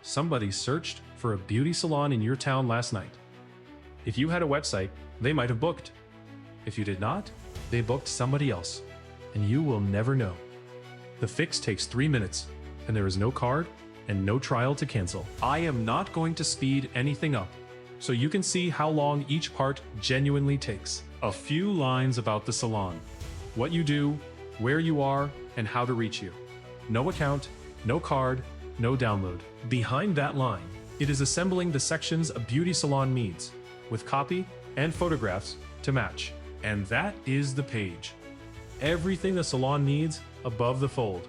Somebody searched for a beauty salon in your town last night. If you had a website, they might have booked. If you did not, they booked somebody else, and you will never know. The fix takes 3 minutes, and there is no card and no trial to cancel. I am not going to speed anything up, so you can see how long each part genuinely takes. A few lines about the salon: what you do, where you are, and how to reach you. No account, no card, no download. Behind that line, it is assembling the sections a beauty salon needs, with copy and photographs to match. And that is the page. Everything the salon needs above the fold,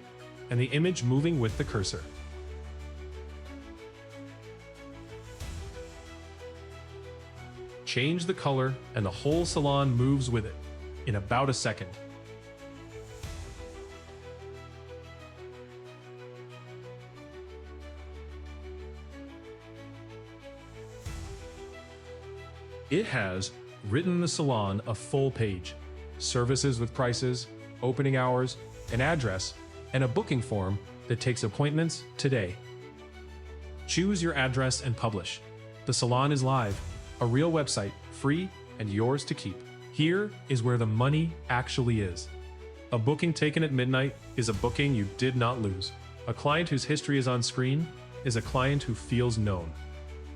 and the image moving with the cursor. Change the color and the whole salon moves with it, in about a second. It has written the salon a full page, services with prices, opening hours, an address, and a booking form that takes appointments today. Choose your address and publish. The salon is live, a real website, free and yours to keep. Here is where the money actually is. A booking taken at midnight is a booking you did not lose. A client whose history is on screen is a client who feels known.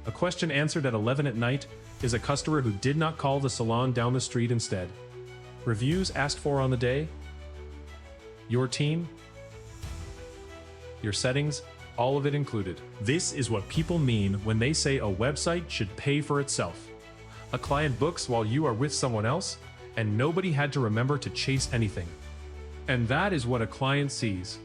A question answered at 11 at night is a customer who did not call the salon down the street instead. Reviews asked for on the day, your team, your settings, all of it included. This is what people mean when they say a website should pay for itself. A client books while you are with someone else, and nobody had to remember to chase anything. And that is what a client sees.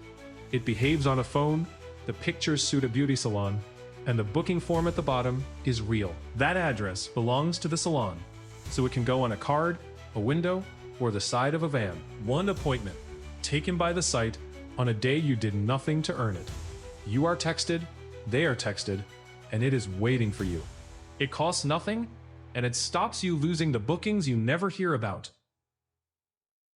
It behaves on a phone, the pictures suit a beauty salon, and the booking form at the bottom is real. That address belongs to the salon, so it can go on a card, a window, or the side of a van. One appointment, taken by the site on a day you did nothing to earn it. You are texted, they are texted, and it is waiting for you. It costs nothing, and it stops you losing the bookings you never hear about.